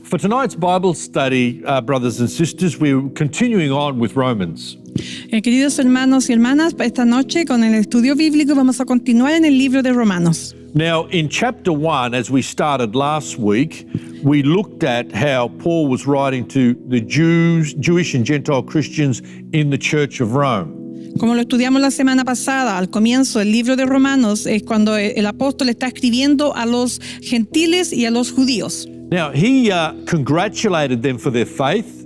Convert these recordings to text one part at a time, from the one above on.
For tonight's Bible study, brothers and sisters, we're continuing on with Romans. Queridos hermanos y hermanas, esta noche con el estudio bíblico vamos a continuar en el libro de Romanos. Now, in chapter 1, as we started last week, we looked at how Paul was writing to the Jewish and Gentile Christians in the Church of Rome. Como lo estudiamos la semana pasada, al comienzo del libro de Romanos es cuando el apóstol está escribiendo a los gentiles y a los judíos. Now, he congratulated them for their faith,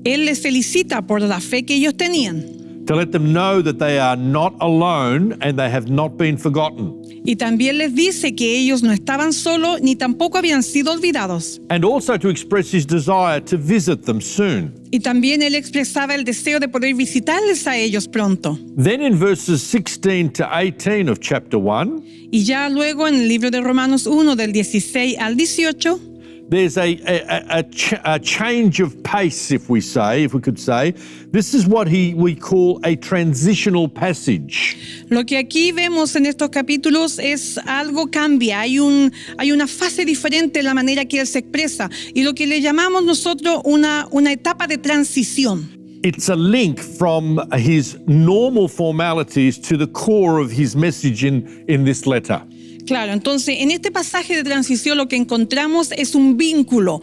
Él les felicita por la fe que ellos tenían to let them know that they are not alone and they have not been forgotten. y también les dice que ellos no estaban solos ni tampoco habían sido olvidados. And also to express his desire to visit them soon. Y también él expresaba el deseo de poder visitarles a ellos pronto. Then in verses 16 to 18 of chapter 1, Y ya luego en el libro de Romanos 1 del 16 al 18, there's a change of pace, if we could say. This is what we call a transitional passage. lo que aquí vemos en estos capítulos es algo cambia, hay una fase diferente en la manera que él se expresa y lo que le llamamos nosotros una etapa de transición. It's a link from his normal formalities to the core of his message in this letter. Claro, entonces en este pasaje de transición lo que encontramos es un vínculo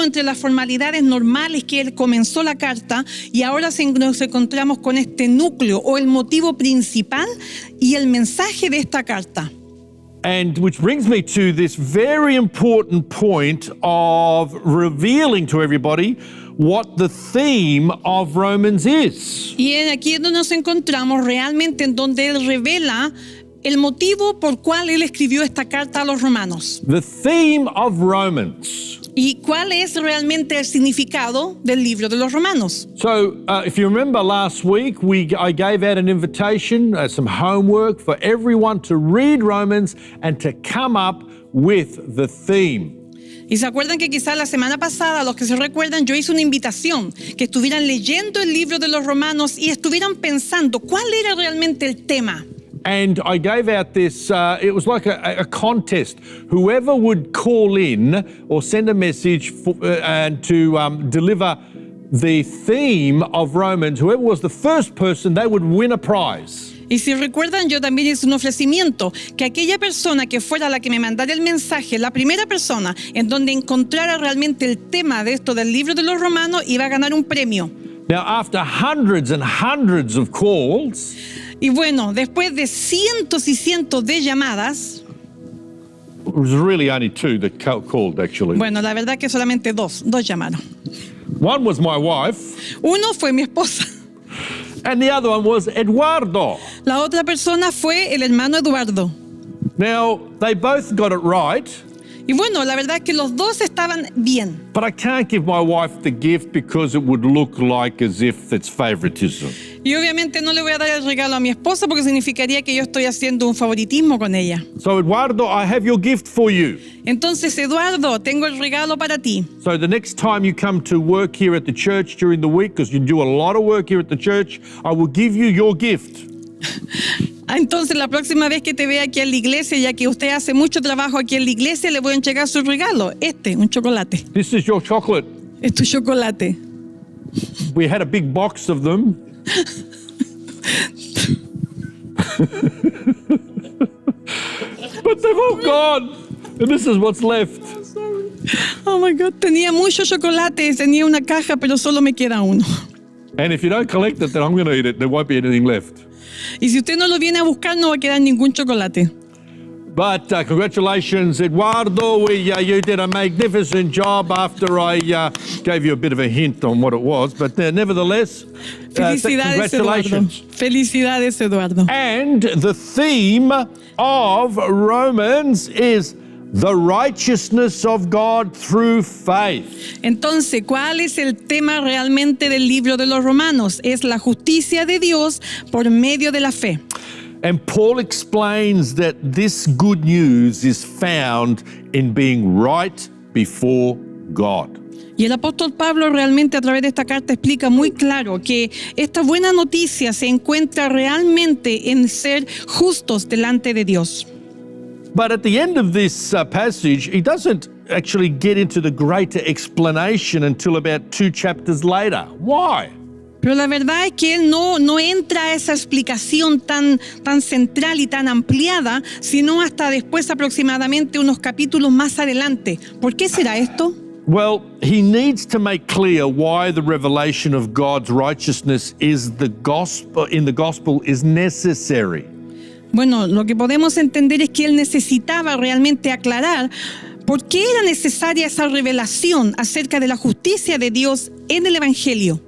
entre las formalidades normales que él comenzó la carta y ahora nos encontramos con este núcleo o el motivo principal y el mensaje de esta carta. And which brings me to this very important point of revealing to everybody what the theme of Romans is. Y aquí es donde nos encontramos realmente en donde él revela el motivo por cual él escribió esta carta a los romanos. The theme of Romans. ¿Y cuál es realmente el significado del libro de los romanos? So, if you remember last week, I gave out an invitation, some homework for everyone to read Romans and to come up with the theme. Y se acuerdan que quizás la semana pasada, los que se recuerdan, yo hice una invitación que estuvieran leyendo el libro de los romanos y estuvieran pensando cuál era realmente el tema. And I gave out this, it was like a contest. Whoever would call in or send a message and to deliver the theme of Romans, whoever was the first person, they would win a prize. Y si recuerdan, yo también hice un ofrecimiento, que aquella persona que fuera la que me mandara el mensaje, la primera persona en donde encontrara realmente el tema de esto del libro de los romanos, iba a ganar un premio. Now, after hundreds and hundreds of calls, y bueno, después de cientos y cientos de llamadas, it was really only two that called, actually. Bueno, la verdad que solamente dos llamaron. One was my wife. Uno fue mi esposa. And the other one was Eduardo. La otra persona fue el hermano Eduardo. Now, they both got it right. Y bueno, la verdad es que los dos estaban bien. But I can't give my wife the gift because it would look like as if it's favoritism. Y obviamente no le voy a dar el regalo a mi esposa porque significaría que yo estoy haciendo un favoritismo con ella. So, Eduardo, I have your gift for you. Entonces, Eduardo, tengo el regalo para ti. So the next time you come to work here at the church during the week, because you do a lot of work here at the church, I will give you your gift. Entonces, la próxima vez que te vea aquí en la iglesia, ya que usted hace mucho trabajo aquí en la iglesia, le voy a entregar su regalo. Un chocolate. This is your chocolate. Es tu chocolate. We had a big box of them. But they've all gone. And this is what's left. Oh my God, tenía mucho chocolate, tenía una caja, pero solo me queda uno. And if you don't collect it, then I'm going to eat it. There won't be anything left. Y si usted no lo viene a buscar, no va a quedar ningún chocolate. But congratulations, Eduardo. You did a magnificent job after I gave you a bit of a hint on what it was. But nevertheless, Felicidades, congratulations. Eduardo. Felicidades, Eduardo. And the theme of Romans is the righteousness of God through faith. Entonces, ¿cuál es el tema realmente del libro de los Romanos? Es la justicia de Dios por medio de la fe. And Paul explains that this good news is found in being right before God. Y el apóstol Pablo realmente a través de esta carta explica muy claro que esta buena noticia se encuentra realmente en ser justos delante de Dios. But at the end of this passage, he doesn't actually get into the greater explanation until about 2 chapters later. Why? Pero la verdad es que él no entra a esa explicación tan central y tan ampliada, sino hasta después aproximadamente unos capítulos más adelante. ¿Por qué será esto? Well, he needs to make clear why the revelation of God's righteousness in the gospel is necessary. Bueno, lo que podemos entender es que él necesitaba realmente aclarar por qué era necesaria esa revelación acerca de la justicia de Dios en el Evangelio.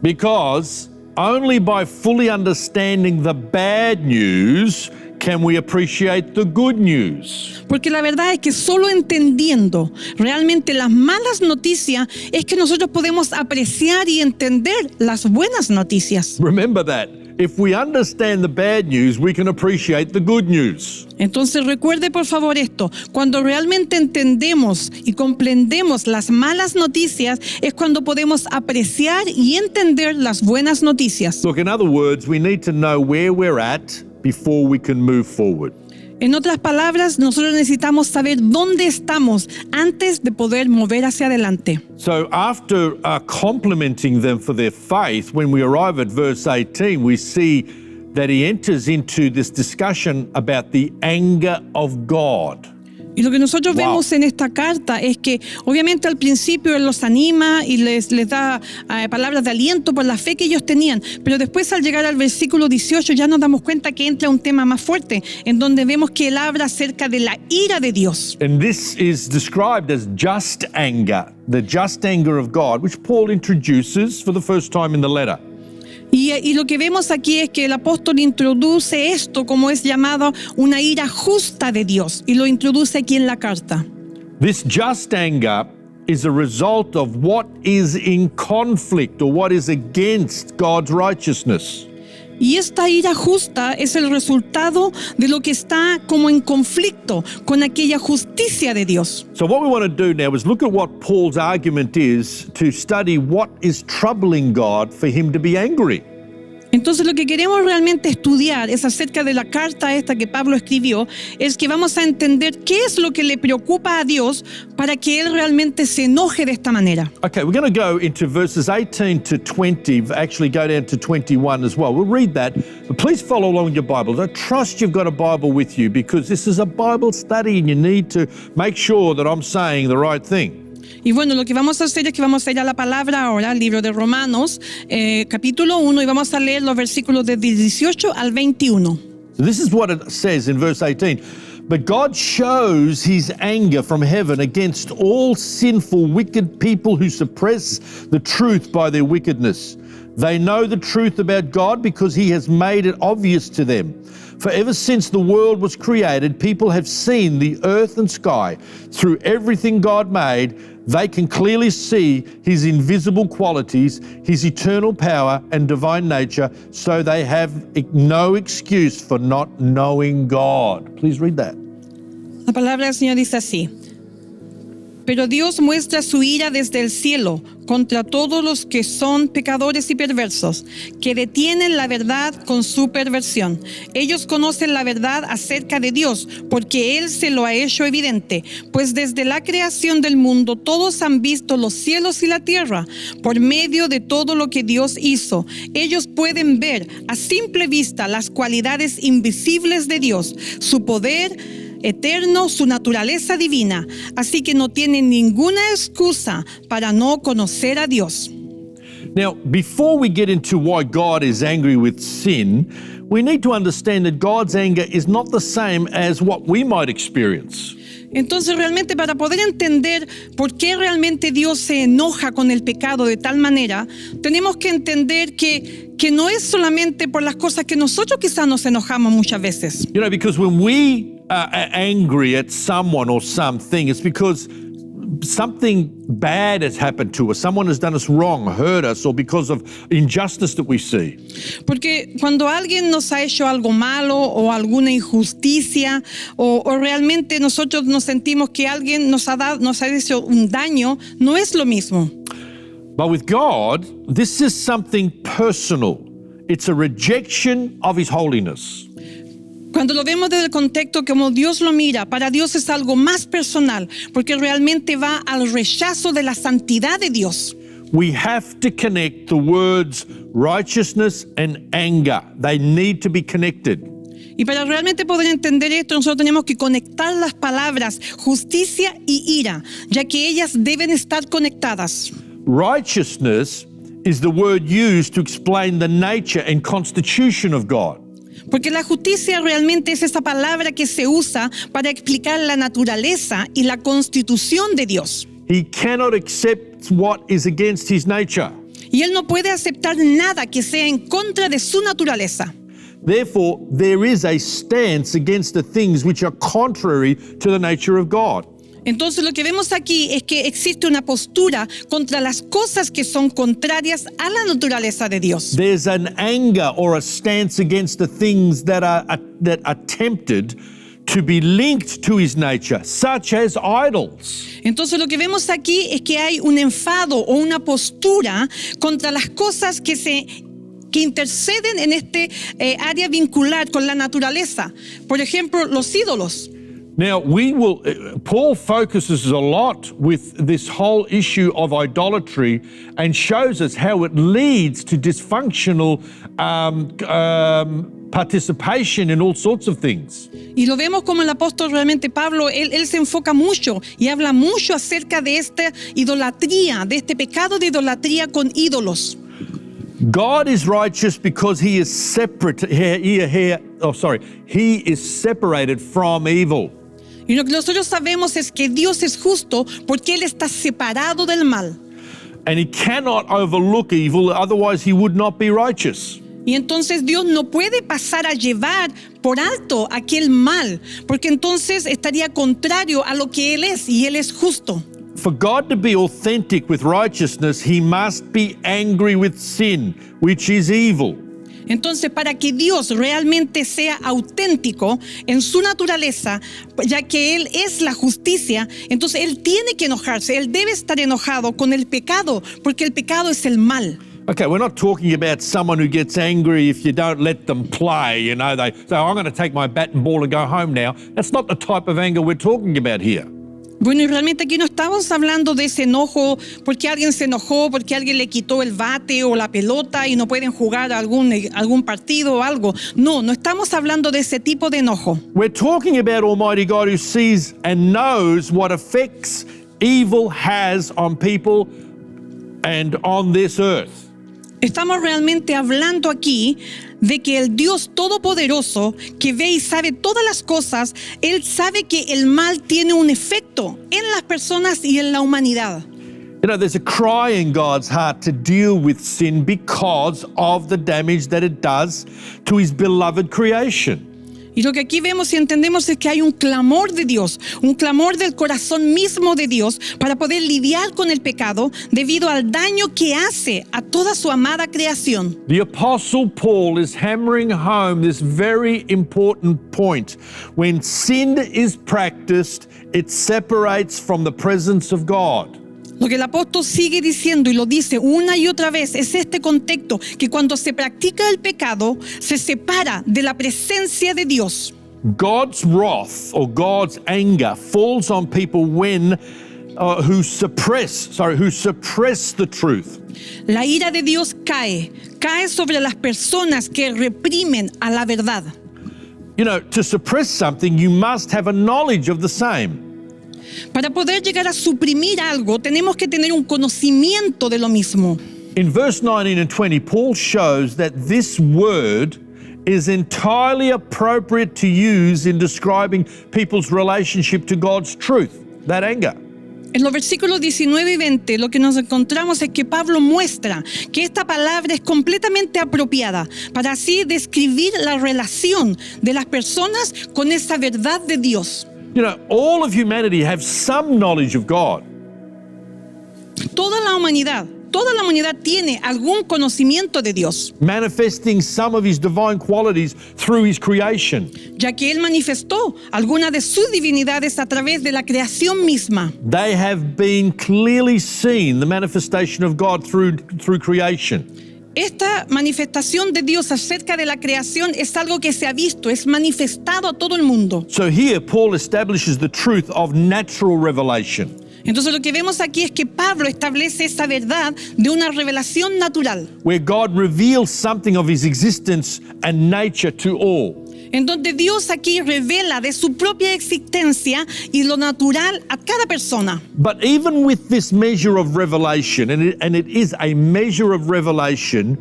Because only by fully understanding the bad news can we appreciate the good news. Porque la verdad es que solo entendiendo realmente las malas noticias es que nosotros podemos apreciar y entender las buenas noticias. Remember that. If we understand the bad news, we can appreciate the good news. Entonces recuerde por favor esto, cuando realmente entendemos y comprendemos las malas noticias es cuando podemos apreciar y entender las buenas noticias. Look, in other words, we need to know where we're at before we can move forward. En otras palabras, nosotros necesitamos saber dónde estamos antes de poder mover hacia adelante. So after complimenting them for their faith, when we arrive at verse 18, we see that he enters into this discussion about the anger of God. Y lo que nosotros Wow. vemos en esta carta es que obviamente al principio él los anima y les da palabras de aliento por la fe que ellos tenían, pero después al llegar al versículo 18 ya nos damos cuenta que entra un tema más fuerte, en donde vemos que él habla acerca de la ira de Dios. And this is described as just anger, the just anger of God, which Paul introduces for the first time in the letter. Y lo que vemos aquí es que el apóstol introduce esto como es llamado una ira justa de Dios, y lo introduce aquí en la carta. This just anger is a result of what is in conflict or what is against God's righteousness. Y esta ira justa es el resultado de lo que está como en conflicto con aquella justicia de Dios. So what we want to do now is look at what Paul's argument is to study what is troubling God for him to be angry. Entonces lo que queremos realmente estudiar es acerca de la carta esta que Pablo escribió, es que vamos a entender qué es lo que le preocupa a Dios para que Él realmente se enoje de esta manera. Okay, we're going to go into verses 18 to 20, actually go down to 21 as well. We'll read that, but please follow along with your Bible. I trust you've got a Bible with you because this is a Bible study and you need to make sure that I'm saying the right thing. Y bueno, lo que vamos a hacer es que vamos a ir a la palabra ahora, al libro de Romanos, capítulo 1, y vamos a leer los versículos de 18 al 21. So this is what it says in verse 18. But God shows his anger from heaven against all sinful, wicked people who suppress the truth by their wickedness. They know the truth about God because he has made it obvious to them. For ever since the world was created, people have seen the earth and sky. Through everything God made, they can clearly see his invisible qualities, his eternal power and divine nature, so they have no excuse for not knowing God. Please read that. La palabra del Señor dice así: Pero Dios muestra su ira desde el cielo contra todos los que son pecadores y perversos, que detienen la verdad con su perversión. Ellos conocen la verdad acerca de Dios, porque Él se lo ha hecho evidente, pues desde la creación del mundo todos han visto los cielos y la tierra. Por medio de todo lo que Dios hizo, ellos pueden ver a simple vista las cualidades invisibles de Dios, su poder eterno, su naturaleza divina. Así que no tienen ninguna excusa para no conocer a Dios. Now, before we get into why God is angry with sin, we need to understand that God's anger is not the same as what we might experience. Entonces realmente para poder entender por qué realmente Dios se enoja con el pecado de tal manera, tenemos que entender que no es solamente por las cosas que nosotros quizás nos enojamos muchas veces. You know, because when we are angry at someone or something, it's because something bad has happened to us. Someone has done us wrong, hurt us, or because of injustice that we see. Porque cuando alguien nos ha hecho algo malo o alguna injusticia o realmente nosotros nos sentimos que alguien nos ha hecho un daño, no es lo mismo. But with God, this is something personal. It's a rejection of his holiness. Cuando lo vemos desde el contexto como Dios lo mira, para Dios es algo más personal, porque realmente va al rechazo de la santidad de Dios. We have to connect the words righteousness and anger. They need to be connected. Y para realmente poder entender esto, nosotros tenemos que conectar las palabras justicia y ira, ya que ellas deben estar conectadas. Righteousness is the word used to explain the nature and constitution of God. Porque la justicia realmente es esa palabra que se usa para explicar la naturaleza y la constitución de Dios. He cannot accept what is against his nature. Y Él no puede aceptar nada que sea en contra de su naturaleza. Therefore, there is a stance against the things which are contrary to the nature of God. Entonces lo que vemos aquí es que existe una postura contra las cosas que son contrarias a la naturaleza de Dios. There's an anger or a stance against the things that are tempted to be linked to his nature, such as idols. Entonces lo que vemos aquí es que hay un enfado o una postura contra las cosas que interceden en este área vincular con la naturaleza. Por ejemplo, los ídolos. Now, Paul focuses a lot with this whole issue of idolatry and shows us how it leads to dysfunctional participation in all sorts of things. Y lo vemos como el apóstol realmente Pablo, él se enfoca mucho y habla mucho acerca de esta idolatría, de este pecado de idolatría con ídolos. God is righteous because he is he is separated from evil. Y lo que nosotros sabemos es que Dios es justo porque Él está separado del mal. And he cannot overlook evil, otherwise he would not be righteous. Y entonces Dios no puede pasar a llevar por alto aquel mal, porque entonces estaría contrario a lo que Él es, y Él es justo. For God to be authentic with righteousness, he must be angry with sin, which is evil. Entonces, para que Dios realmente sea auténtico en su naturaleza, ya que Él es la justicia, entonces Él tiene que enojarse, Él debe estar enojado con el pecado, porque el pecado es el mal. Okay, we're not talking about someone who gets angry if you don't let them play. You know, they say, I'm going to take my bat and ball and go home now. That's not the type of anger we're talking about here. Bueno, y realmente aquí no estamos hablando de ese enojo porque alguien se enojó, porque alguien le quitó el bate o la pelota y no pueden jugar algún partido o algo. No estamos hablando de ese tipo de enojo. We're talking about Almighty God who sees and knows what effects evil has on people and on this earth. Estamos realmente hablando aquí de que el Dios Todopoderoso, que ve y sabe todas las cosas, Él sabe que el mal tiene un efecto en las personas y en la humanidad. You know, there's a cry in God's heart to deal with sin because of the damage that it does to His beloved creation. Y lo que aquí vemos y entendemos es que hay un clamor de Dios, un clamor del corazón mismo de Dios para poder lidiar con el pecado debido al daño que hace a toda su amada creación. The Apostle Paul is hammering home this very important point. When sin is practiced, it separates from the presence of God. Lo que el apóstol sigue diciendo y lo dice una y otra vez es este contexto, que cuando se practica el pecado, se separa de la presencia de Dios. God's wrath or God's anger falls on people who suppress the truth. La ira de Dios cae sobre las personas que reprimen a la verdad. You know, to suppress something, you must have a knowledge of the same. Para poder llegar a suprimir algo, tenemos que tener un conocimiento de lo mismo. In verse 19 and 20, Paul shows that this word is entirely appropriate to use in describing people's relationship to God's truth, that anger. En los versículos 19 y 20, lo que nos encontramos es que Pablo muestra que esta palabra es completamente apropiada para así describir la relación de las personas con esa verdad de Dios. You know, all of humanity have some knowledge of God. Toda la humanidad tiene algún conocimiento de Dios, Manifesting some of His divine qualities through His creation. ya que Él manifestó algunas de sus divinidades a través de la creación misma. They have been clearly seen, the manifestation of God through creation. Esta manifestación de Dios acerca de la creación es algo que se ha visto, es manifestado a todo el mundo. So here Paul establishes the truth of natural revelation. Entonces lo que vemos aquí es que Pablo establece esta verdad de una revelación natural, where God reveals something of his existence and nature to all. en donde Dios aquí revela de su propia existencia y lo natural a cada persona. But even with this measure of revelation, and it is a measure of revelation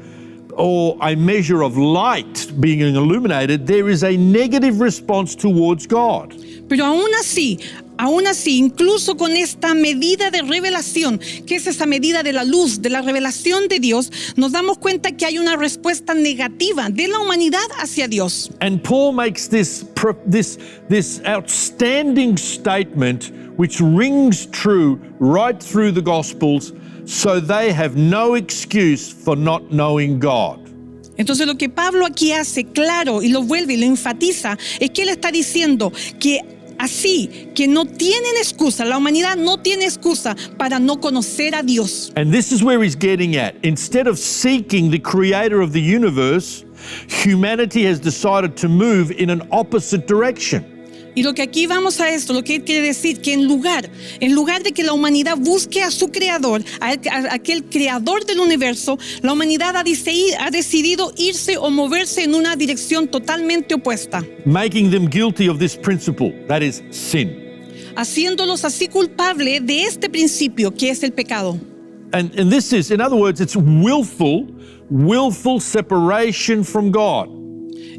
or a measure of light being illuminated, there is a negative response towards God. Pero aún así, incluso con esta medida de revelación, que es esa medida de la luz, de la revelación de Dios, nos damos cuenta que hay una respuesta negativa de la humanidad hacia Dios. And Paul makes this outstanding statement which rings true right through the Gospels, so they have no excuse for not knowing God. Entonces lo que Pablo aquí hace claro y lo vuelve y lo enfatiza es que él está diciendo que así que no tienen excusa, la humanidad no tiene excusa para no conocer a Dios. And this is where he's getting at. Instead of seeking the creator of the universe, humanity has decided to move in an opposite direction. Y lo que aquí vamos a esto, lo que él quiere decir, que en lugar de que la humanidad busque a su creador, a aquel creador del universo, la humanidad ha decidido irse o moverse en una dirección totalmente opuesta, Making them guilty of this principle, that is sin. haciéndolos así culpables de este principio que es el pecado. And this is, in other words, it's willful separation from God.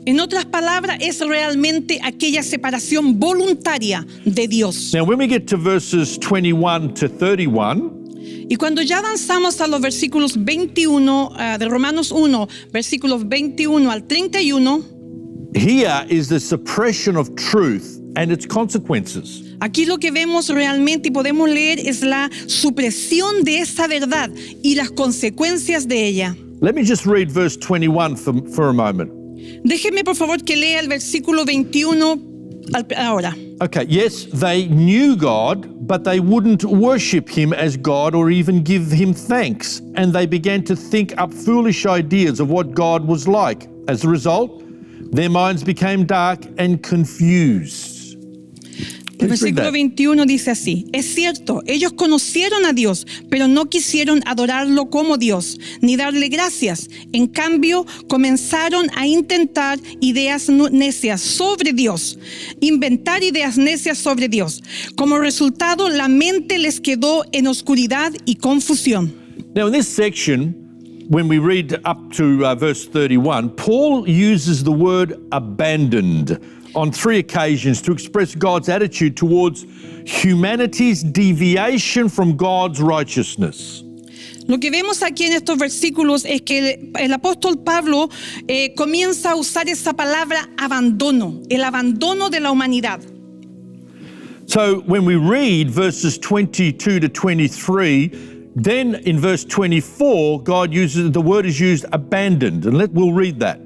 En otras palabras, es realmente aquella separación voluntaria de Dios. Now, when we get to verses 21 to 31, Y cuando ya avanzamos a los versículos 21 de Romanos 1, versículos 21 al 31, here is the suppression of truth and its consequences. aquí lo que vemos realmente y podemos leer es la supresión de esa verdad y las consecuencias de ella. Let me just read verse 21 for a moment. Déjeme por favor que lea el versículo 21 ahora. Okay, yes, they knew God, but they wouldn't worship him as God or even give him thanks. And they began to think up foolish ideas of what God was like. As a result, their minds became dark and confused. El Please read versículo that. 21 dice así: es cierto, ellos conocieron a Dios, pero no quisieron adorarlo como Dios, ni darle gracias. En cambio, comenzaron a intentar ideas necias sobre Dios, inventar ideas necias sobre Dios. Como resultado, la mente les quedó en oscuridad y confusión. Now, in this section, when we read up to verse 31, Paul uses the word abandoned on 3 occasions to express God's attitude towards humanity's deviation from God's righteousness. Lo que vemos aquí en estos versículos es que el apóstol Pablo comienza a usar esa palabra abandono, el abandono de la humanidad. So when we read verses 22 to 23, then in verse 24, the word is used abandoned. And we'll read that.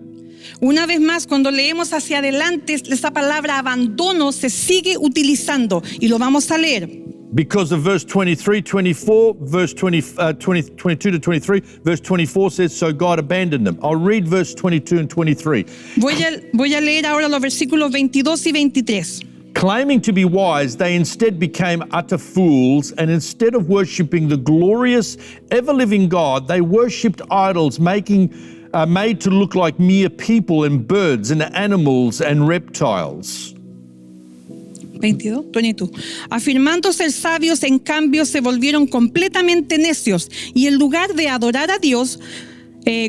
Una vez más, cuando leemos hacia adelante, esa palabra abandono se sigue utilizando y lo vamos a leer. Because of verse 23, 24, verse 22 to 23, verse 24 says, so God abandoned them. I'll read verse 22 and 23. Voy a leer ahora los versículos 22 y 23. Claiming to be wise, they instead became utter fools, and instead of worshiping the glorious, ever-living God, they worshipped idols, made to look like mere people and birds and animals and reptiles. 22. Afirmando ser sabios, en cambio, se volvieron completamente necios, y en lugar de adorar a Dios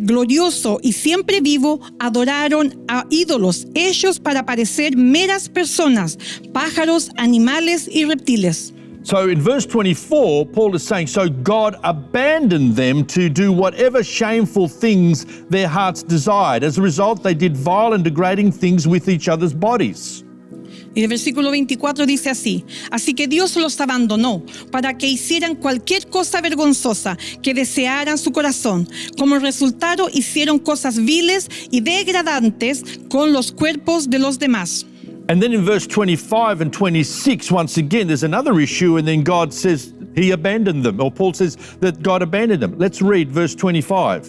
glorioso y siempre vivo, adoraron a ídolos hechos para parecer meras personas, pájaros, animales y reptiles. So in verse 24, Paul is saying, so God abandoned them to do whatever shameful things their hearts desired. As a result, they did vile and degrading things with each other's bodies. Y el versículo 24 dice así: así que Dios los abandonó para que hicieran cualquier cosa vergonzosa que desearan su corazón. Como resultado, hicieron cosas viles y degradantes con los cuerpos de los demás. And then in verse 25 and 26, once again, there's another issue, and then God says he abandoned them, or Paul says that God abandoned them. Let's read verse 25.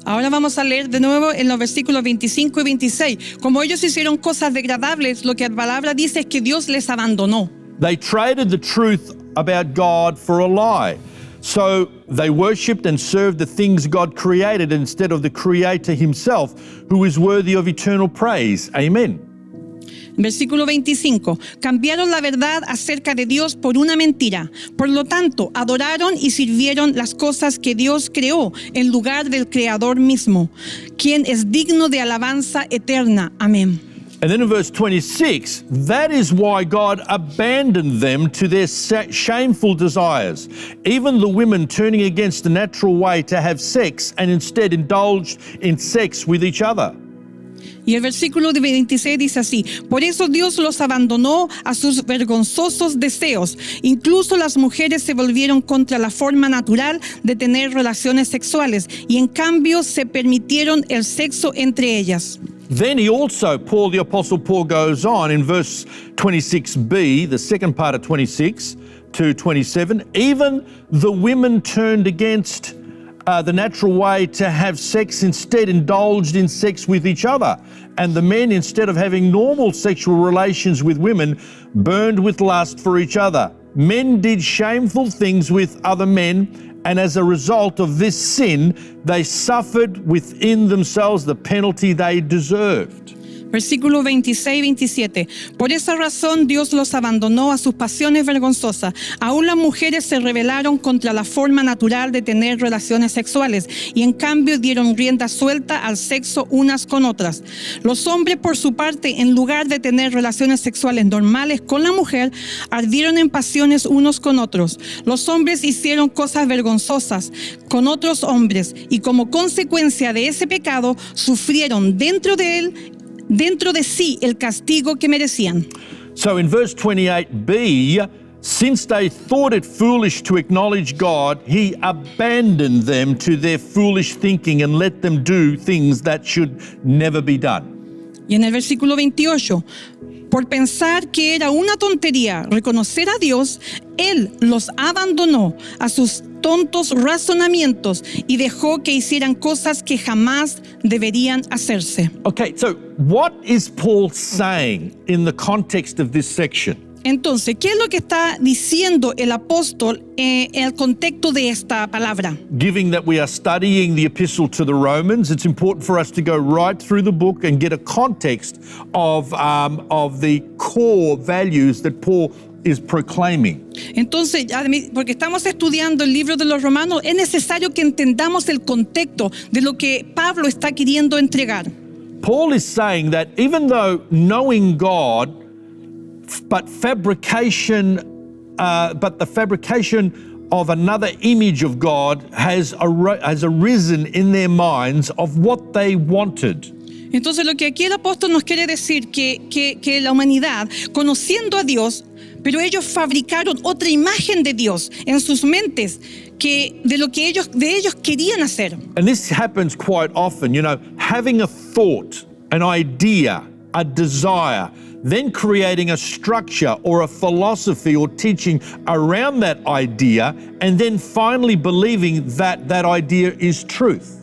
Ahora vamos a leer de nuevo en los versículos 25 y 26. Como ellos hicieron cosas degradables, lo que la palabra dice es que Dios les abandonó. They traded the truth about God for a lie. So they worshipped and served the things God created instead of the Creator himself, who is worthy of eternal praise. Amen. Versículo 25. Cambiaron la verdad acerca de Dios por una mentira. Por lo tanto, adoraron y sirvieron las cosas que Dios creó en lugar del Creador mismo, quien es digno de alabanza eterna. Amén. And then in verse 26, that is why God abandoned them to their shameful desires, even the women turning against the natural way to have sex and instead indulged in sex with each other. Y el versículo 26 dice así: por eso Dios los abandonó a sus vergonzosos deseos. Incluso las mujeres se volvieron contra la forma natural de tener relaciones sexuales y en cambio se permitieron el sexo entre ellas. Then he also, the Apostle Paul goes on in verse 26b, the second part of 26 to 27, even the women turned against the natural way to have sex, instead indulged in sex with each other. And the men, instead of having normal sexual relations with women, burned with lust for each other. Men did shameful things with other men, and as a result of this sin, they suffered within themselves the penalty they deserved. Versículo 26-27. Por esa razón Dios los abandonó a sus pasiones vergonzosas. Aún las mujeres se rebelaron contra la forma natural de tener relaciones sexuales y en cambio dieron rienda suelta al sexo unas con otras. Los hombres, por su parte, en lugar de tener relaciones sexuales normales con la mujer, ardieron en pasiones unos con otros. Los hombres hicieron cosas vergonzosas con otros hombres y como consecuencia de ese pecado sufrieron dentro de sí el castigo que merecían. So in verse 28b, since they thought it foolish to acknowledge God, he abandoned them to their foolish thinking and let them do things that should never be done. Y en el versículo 28, por pensar que era una tontería reconocer a Dios, Él los abandonó a sus tontos razonamientos y dejó que hicieran cosas que jamás deberían hacerse. Okay, so what is Paul saying in the context of this section? Entonces, ¿qué es lo que está diciendo el apóstol en el contexto de esta palabra? Given that we are studying the epistle to the Romans, it's important for us to go right through the book and get a context of the core values that Paul is proclaiming. Entonces, porque estamos estudiando el libro de los Romanos, es necesario que entendamos el contexto de lo que Pablo está queriendo entregar. Paul is saying that even though knowing God, but the fabrication of another image of God has arisen in their minds of what they wanted. Entonces, lo que aquí el apóstol nos quiere decir que la humanidad, conociendo a Dios, pero ellos fabricaron otra imagen de Dios en sus mentes de ellos querían hacer. And this happens quite often, having a thought, an idea, a desire, then creating a structure or a philosophy or teaching around that idea, and then finally believing that that idea is truth.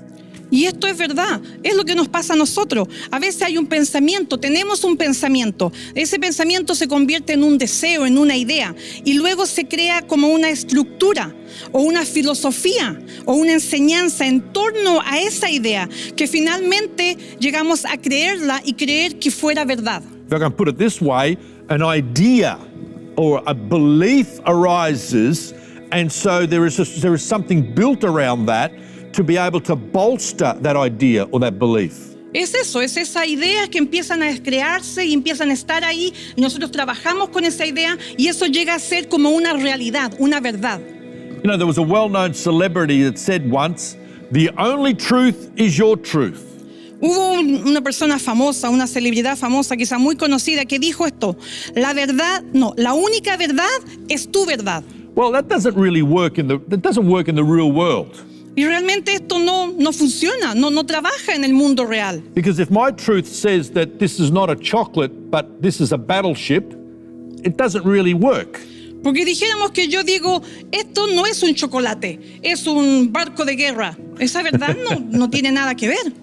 Y esto es verdad, es lo que nos pasa a nosotros. A veces hay un pensamiento, tenemos un pensamiento, ese pensamiento se convierte en un deseo, en una idea, y luego se crea como una estructura o una filosofía o una enseñanza en torno a esa idea, que finalmente llegamos a creerla y creer que fuera verdad. If I can put it this way, an idea or a belief arises, and so there is something built around that to be able to bolster that idea or that belief. Es esa idea que empiezan a crearse y empiezan a estar ahí, y nosotros trabajamos con esa idea y eso llega a ser como una realidad, una verdad. There was a well-known celebrity that said once, "The only truth is your truth." Hubo una persona famosa, una celebridad famosa, quizá muy conocida, que dijo esto: la única verdad es tu verdad. Well, that doesn't work in the real world. Y realmente esto no funciona, no trabaja en el mundo real. Because if my truth says that this is not a chocolate, but this is a battleship, it doesn't really work. Porque dijéramos que yo digo, esto no es un chocolate, es un barco de guerra. Esa verdad no tiene nada que ver.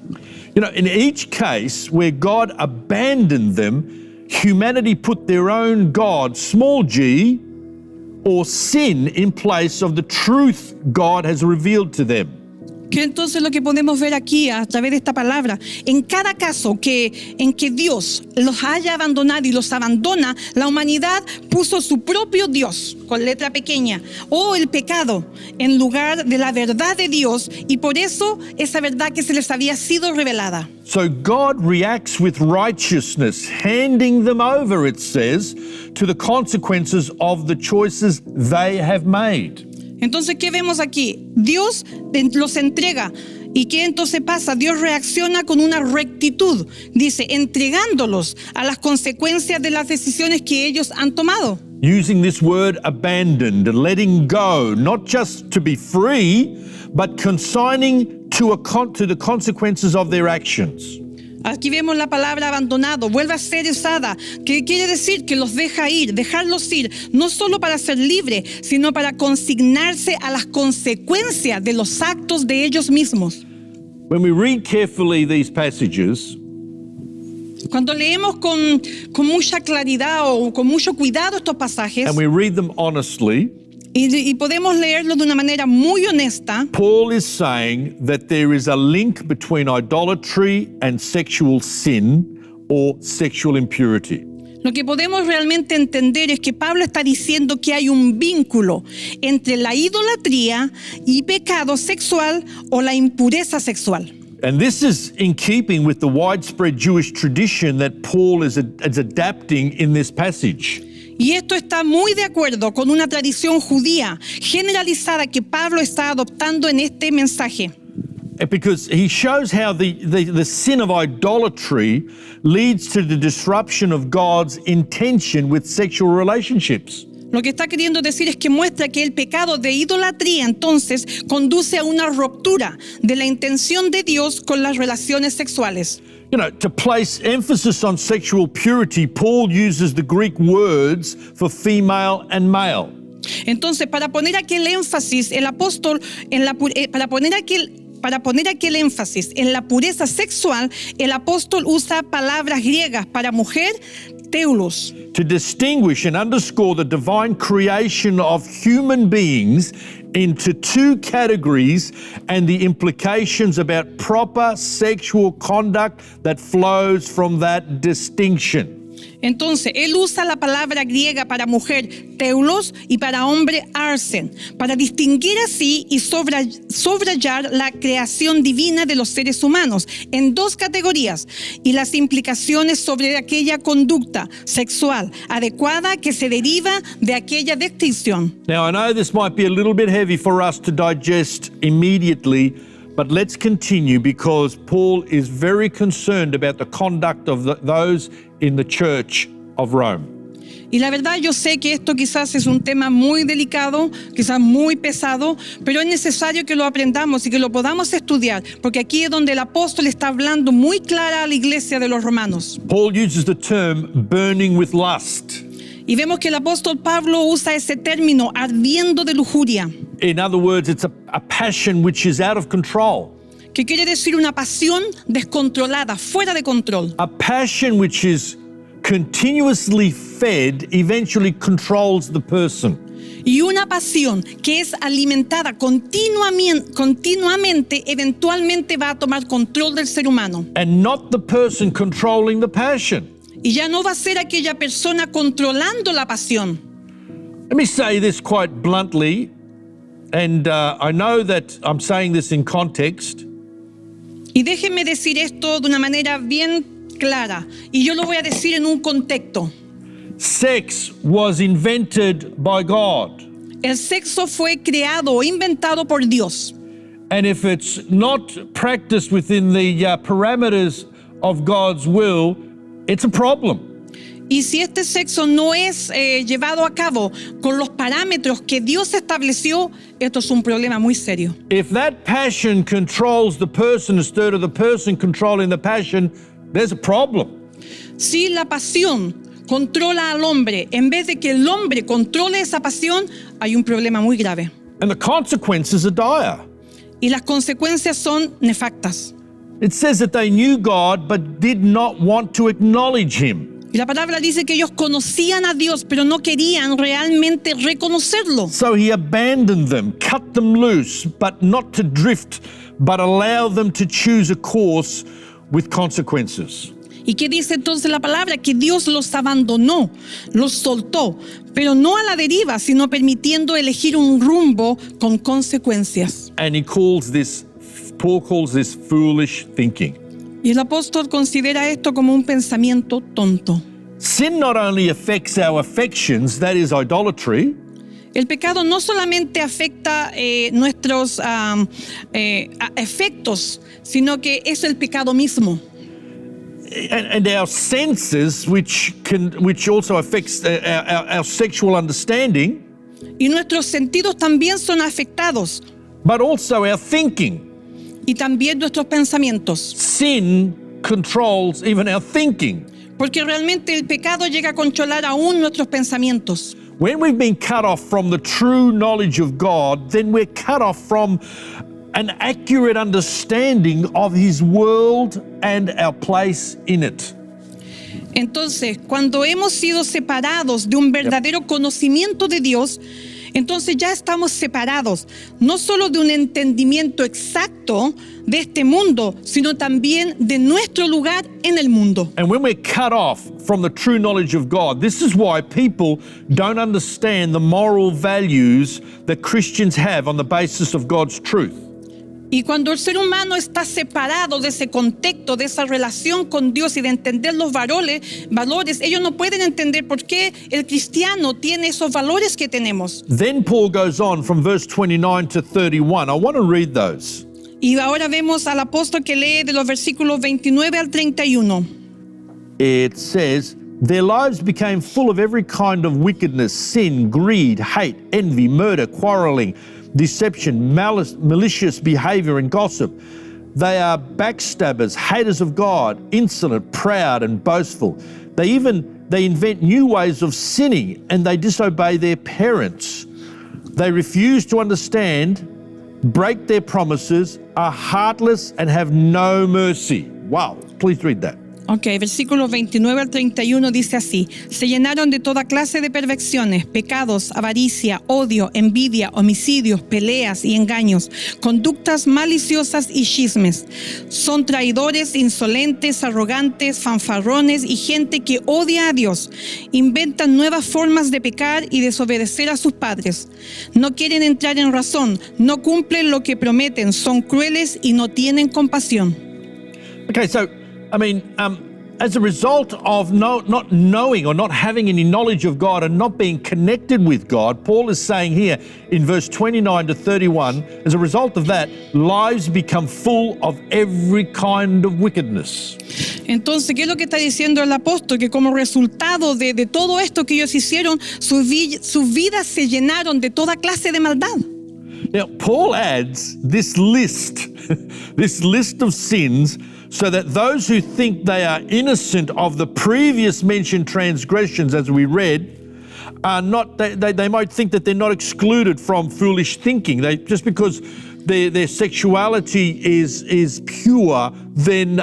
You know, in each case where God abandoned them, humanity put their own God, small g, or sin in place of the truth God has revealed to them. Que entonces lo que podemos ver aquí a través de esta palabra, en cada caso en que Dios los haya abandonado y los abandona, la humanidad puso su propio Dios, con letra pequeña, o el pecado, en lugar de la verdad de Dios, y por eso esa verdad que se les había sido revelada. So God reacts with righteousness, handing them over, it says, to the consequences of the choices they have made. Entonces, ¿qué vemos aquí? Dios los entrega. ¿Y qué entonces pasa? Dios reacciona con una rectitud, dice, entregándolos a las consecuencias de las decisiones que ellos han tomado. Using this word abandoned, letting go, not just to be free, but consigning to the consequences of their actions. Aquí vemos la palabra abandonado, vuelve a ser usada, que quiere decir que los deja ir, dejarlos ir, no solo para ser libre, sino para consignarse a las consecuencias de los actos de ellos mismos. When we read carefully these passages, cuando leemos con mucha claridad o con mucho cuidado estos pasajes, and we read them honestly, y podemos leerlo de una manera muy honesta, Paul is saying that there is a link between idolatry and sexual sin or sexual impurity. lo que podemos realmente entender es que Pablo está diciendo que hay un vínculo entre la idolatría y pecado sexual o la impureza sexual. And this is in keeping with the widespread Jewish tradition that Paul is adapting in this passage. Y esto está muy de acuerdo con una tradición judía generalizada que Pablo está adoptando en este mensaje. Because he shows how the sin of idolatry leads to the disruption of God's intention with sexual relationships. Lo que está queriendo decir es que muestra que el pecado de idolatría entonces conduce a una ruptura de la intención de Dios con las relaciones sexuales. You know, to place emphasis on sexual purity, Paul uses the Greek words for female and male. Entonces, para poner aquel énfasis, el apóstol, para poner aquel énfasis en la pureza sexual, el apóstol usa palabras griegas para mujer, teulos. To distinguish and underscore the divine creation of human beings into two categories and the implications about proper sexual conduct that flows from that distinction. Entonces, él usa la palabra griega para mujer, teulos, y para hombre, arsen, para distinguir así y subrayar la creación divina de los seres humanos en dos categorías y las implicaciones sobre aquella conducta sexual adecuada que se deriva de aquella distinción. Now, I know this might be a little bit heavy for us to digest immediately, but let's continue because Paul is very concerned about the conduct of those in the Church of Rome. Y la verdad yo sé que esto quizás es un tema muy delicado, quizás muy pesado, pero es necesario que lo aprendamos y que lo podamos estudiar, porque aquí es donde el apóstol está hablando muy clara a la iglesia de los romanos. Paul uses the term burning with lust. Y vemos que el apóstol Pablo usa ese término, ardiendo de lujuria. In other words, it's a passion which is out of control. Que quiere decir una pasión descontrolada, fuera de control. A passion which is continuously fed eventually controls the person. Y una pasión que es alimentada continuamente, eventualmente va a tomar control del ser humano. And not the person controlling the passion. Y ya no va a ser aquella persona controlando la pasión. Let me say this quite bluntly, and I know that I'm saying this in context. Y déjenme decir esto de una manera bien clara, y yo lo voy a decir en un contexto. Sex was invented by God. El sexo fue creado o inventado por Dios. And if it's not practiced within the parameters of God's will, it's a problem. Y si este sexo no es llevado a cabo con los parámetros que Dios estableció, esto es un problema muy serio. If that passion controls the person instead of the person controlling the passion, there's a problem. Si la pasión controla al hombre, en vez de que el hombre controle esa pasión, hay un problema muy grave. And the consequences are dire. Y las consecuencias son nefastas. It says that they knew God but did not want to acknowledge him. Y la palabra dice que ellos conocían a Dios, pero no querían realmente reconocerlo. So he abandoned them, cut them loose, but not to drift, but allow them to choose a course with consequences. ¿Y qué dice entonces la palabra? Que Dios los abandonó, los soltó, pero no a la deriva, sino permitiendo elegir un rumbo con consecuencias. And Paul calls this foolish thinking. Y el apóstol considera esto como un pensamiento tonto. Sin not only affects our affections, that is idolatry, El pecado no solamente afecta nuestros efectos, sino que es el pecado mismo. and our senses, which also affects our sexual understanding, Y nuestros sentidos también son afectados, but also our thinking. y también nuestros pensamientos. Sin controls even our thinking. Porque realmente el pecado llega a controlar aún nuestros pensamientos. When we've been cut off from the true knowledge of God, then we're cut off from an accurate understanding of His world and our place in it. Entonces, cuando hemos sido separados de un verdadero conocimiento de Dios, entonces ya estamos separados, no solo de un entendimiento exacto de este mundo, sino también de nuestro lugar en el mundo. And when we're cut off from the true knowledge of God, this is why people don't understand the moral values that Christians have on the basis of God's truth. Y cuando el ser humano está separado de ese contexto, de esa relación con Dios y de entender los valores, ellos no pueden entender por qué el cristiano tiene esos valores que tenemos. Then Paul goes on from verse 29 to 31. I want to read those. Y ahora vemos al apóstol que lee de los versículos 29 al 31. It says, their lives became full of every kind of wickedness, sin, greed, hate, envy, murder, quarreling, deception, malice, malicious behavior, and gossip. They are backstabbers, haters of God, insolent, proud, and boastful. They invent new ways of sinning, and they disobey their parents. They refuse to understand, break their promises, are heartless, and have no mercy. Wow, please read that. Ok, versículos 29 al 31 dice así: se llenaron de toda clase de perversiones, pecados, avaricia, odio, envidia, homicidios, peleas y engaños, conductas maliciosas y chismes. Son traidores, insolentes, arrogantes, fanfarrones y gente que odia a Dios. Inventan nuevas formas de pecar y desobedecer a sus padres. No quieren entrar en razón, no cumplen lo que prometen, son crueles y no tienen compasión. Okay, so as a result of not knowing or not having any knowledge of God and not being connected with God, Paul is saying here in verse 29 to 31, as a result of that, lives become full of every kind of wickedness. Entonces, ¿qué es lo que está diciendo el apóstol? Que como resultado de todo esto que ellos hicieron, sus vidas se llenaron de toda clase de maldad. Now, Paul adds this list, this list of sins, so that those who think they are innocent of the previous mentioned transgressions, as we read, are not. They might think that they're not excluded from foolish thinking. Just because their sexuality is pure, then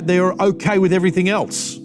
they're okay with everything else.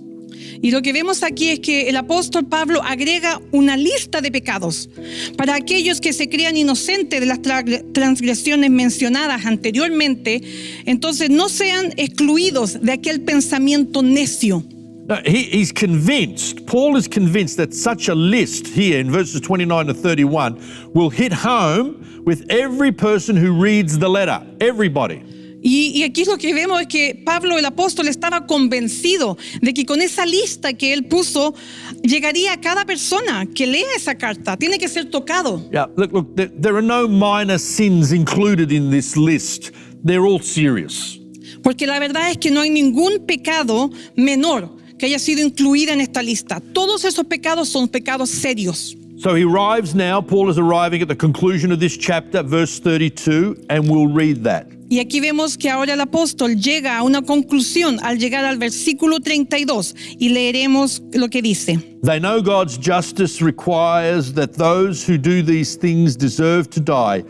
Y lo que vemos aquí es que el apóstol Pablo agrega una lista de pecados para aquellos que se crean inocentes de las transgresiones mencionadas anteriormente, entonces no sean excluidos de aquel pensamiento necio. No, he's convinced, Paul is convinced that such a list here in verses 29 to 31 will hit home with every person who reads the letter, everybody. Y aquí lo que vemos es que Pablo, el apóstol, estaba convencido de que con esa lista que él puso, llegaría a cada persona que lea esa carta. Tiene que ser tocado. Yeah, look, there are no minor sins included in this list. They're all serious. Porque la verdad es que no hay ningún pecado menor que haya sido incluida en esta lista. Todos esos pecados son pecados serios. So he arrives now, Paul is arriving at the conclusion of this chapter, verse 32, and we'll read that. Y aquí vemos que ahora el apóstol llega a una conclusión al llegar al versículo 32 y leeremos lo que dice. They know God's justice requires that those who do these things deserve to die,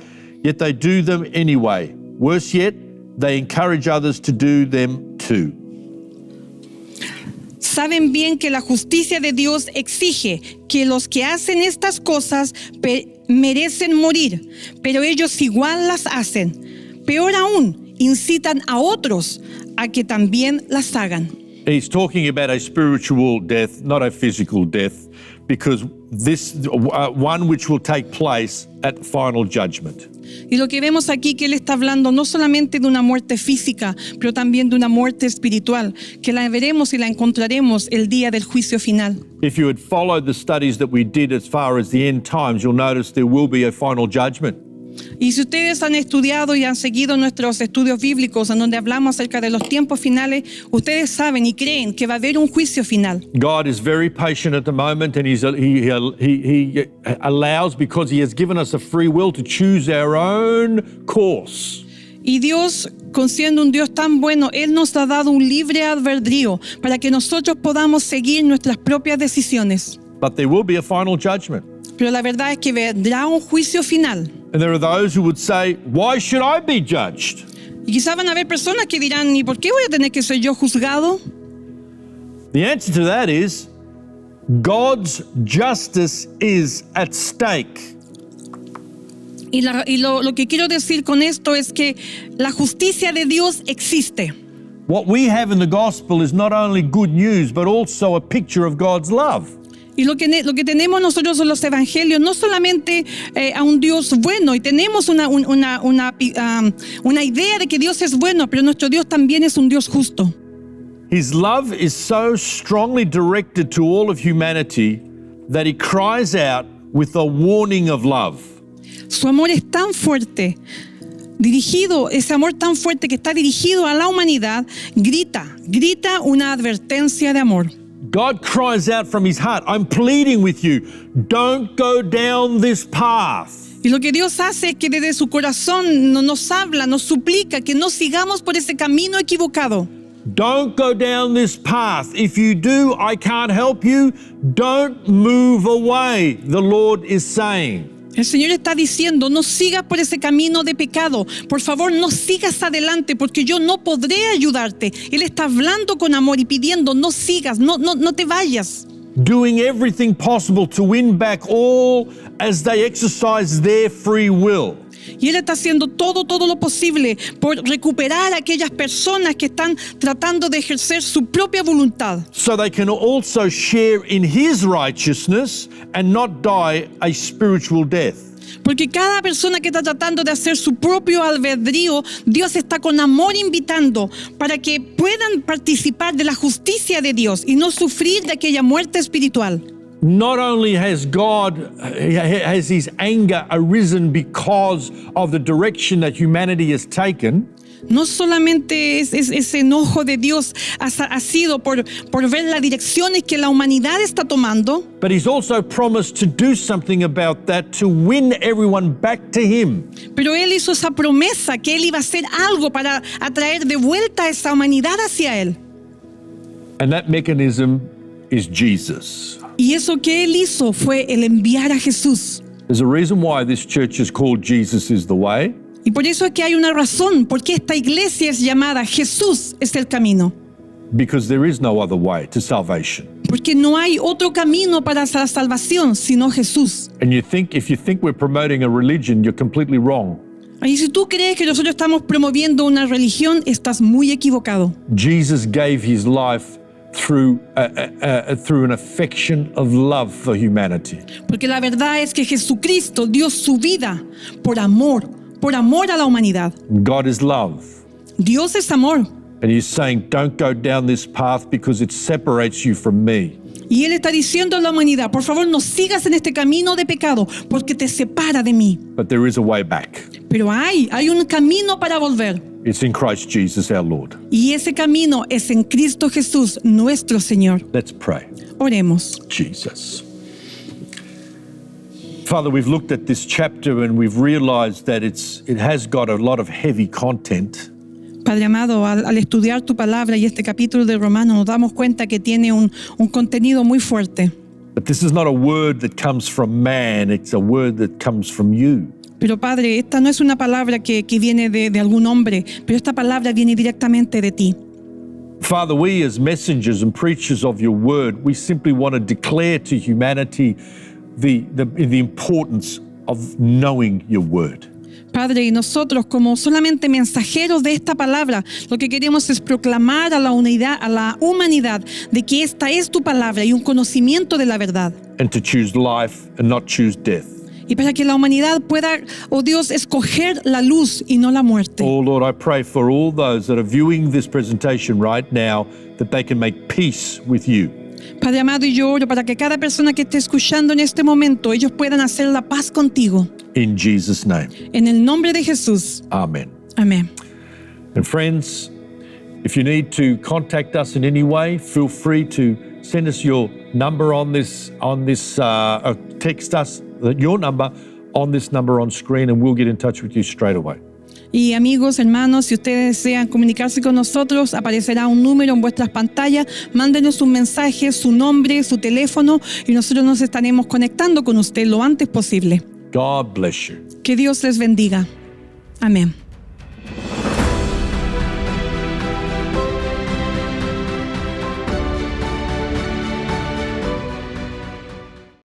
yet they do them anyway. Worse yet, they encourage others to do them too. Saben bien que la justicia de Dios exige que los que hacen estas cosas merecen morir, pero ellos igual las hacen. Peor aún, incitan a otros a que también las hagan. He's talking about a spiritual death, not a physical death, because this one which will take place at final judgment. Y lo que vemos aquí que él está hablando no solamente de una muerte física, pero también de una muerte espiritual, que la veremos y la encontraremos el día del juicio final. If you had followed the studies that we did as far as the end times, you'll notice there will be a final judgment. Y si ustedes han estudiado y han seguido nuestros estudios bíblicos en donde hablamos acerca de los tiempos finales, ustedes saben y creen que va a haber un juicio final. God is very patient at the moment, and he allows, because he has given us a free will, to choose our own course. Y Dios, siendo un Dios tan bueno, Él nos ha dado un libre albedrío para que nosotros podamos seguir nuestras propias decisiones. But there will be a final judgment. Pero la verdad es que vendrá un juicio final. And there are those who would say, why should I be judged? Y quizás van a haber personas que dirán, ¿y por qué voy a tener que ser yo juzgado? The answer to that is, God's justice is at stake. Y lo que quiero decir con esto es que la justicia de Dios existe. What we have in the gospel is not only good news, but also a picture of God's love. Y lo que tenemos nosotros en los evangelios, no solamente a un Dios bueno, y tenemos una idea de que Dios es bueno, pero nuestro Dios también es un Dios justo. His love is so strongly directed to all of humanity that he cries out with a warning of love. Su amor es tan fuerte, ese amor tan fuerte que está dirigido a la humanidad, grita una advertencia de amor. God cries out from his heart, I'm pleading with you, don't go down this path. Y lo que Dios hace es que desde su corazón nos habla, nos suplica que no sigamos por ese camino equivocado. Don't go down this path. If you do, I can't help you. Don't move away, the Lord is saying. El Señor está diciendo, no sigas por ese camino de pecado. Por favor, no sigas adelante porque yo no podré ayudarte. Él está hablando con amor y pidiendo, no sigas, no te vayas. Doing everything possible to win back all as they exercise their free will. Y Él está haciendo todo lo posible por recuperar a aquellas personas que están tratando de ejercer su propia voluntad. So they can also share in his righteousness and not die a spiritual death. Porque cada persona que está tratando de hacer su propio albedrío, Dios está con amor invitando para que puedan participar de la justicia de Dios y no sufrir de aquella muerte espiritual. Not only has his anger arisen because of the direction that humanity has taken, no solamente ese enojo de Dios ha sido por ver las direcciones que la humanidad está tomando, but he's also promised to do something about that to win everyone back to him. Pero Él hizo esa promesa que Él iba a hacer algo para atraer de vuelta a esa humanidad hacia Él. And that mechanism is Jesus. Y eso que Él hizo fue el enviar a Jesús. There's a reason why this church is called Jesus is the Way. Y por eso es que hay una razón por qué esta iglesia es llamada Jesús es el camino. Because there is no other way to salvation. Porque no hay otro camino para la salvación sino Jesús. And if you think we're promoting a religion, you're completely wrong. Y si tú crees que nosotros estamos promoviendo una religión, estás muy equivocado. Jesus gave his life through an affection of love for humanity. Porque la verdad es que Jesucristo dio su vida por amor a la humanidad. God is love. Dios es amor. And he's saying, don't go down this path because it separates you from me. Y Él está diciendo a la humanidad, por favor no sigas en este camino de pecado porque te separa de mí. But there is a way back. Pero hay un camino para volver. It's in Christ Jesus our Lord. Y ese camino es en Cristo Jesús, nuestro Señor. Let's pray. Oremos. Jesus. Father, we've looked at this chapter and we've realized that it has got a lot of heavy content. Padre amado, al estudiar tu palabra y este capítulo de Romanos nos damos cuenta que tiene un contenido muy fuerte. But this is not a word that comes from man, it's a word that comes from you. Pero Padre, esta no es una palabra que viene de algún hombre, pero esta palabra viene directamente de ti. Father, we as messengers and preachers of your word, we simply want to declare to humanity the importance of knowing your word. Padre, y nosotros como solamente mensajeros de esta palabra, lo que queremos es proclamar a la humanidad de que esta es tu palabra y un conocimiento de la verdad. And to choose life and not choose death. Y para que la humanidad pueda, oh Dios, escoger la luz y no la muerte. Oh Lord, I pray for all those that are viewing this presentation right now that they can make peace with you. Padre amado, y yo oro para que cada persona que esté escuchando en este momento, ellos puedan hacer la paz contigo. In Jesus' name. En el nombre de Jesús. Amen. Amén. And friends, if you need to contact us in any way, feel free to send us your number text us your number on this number on screen and we'll get in touch with you straight away. Y amigos, hermanos, si ustedes desean comunicarse con nosotros, aparecerá un número en vuestras pantallas. Mándenos un mensaje, su nombre, su teléfono y nosotros nos estaremos conectando con usted lo antes posible. God bless you. Que Dios les bendiga. Amén.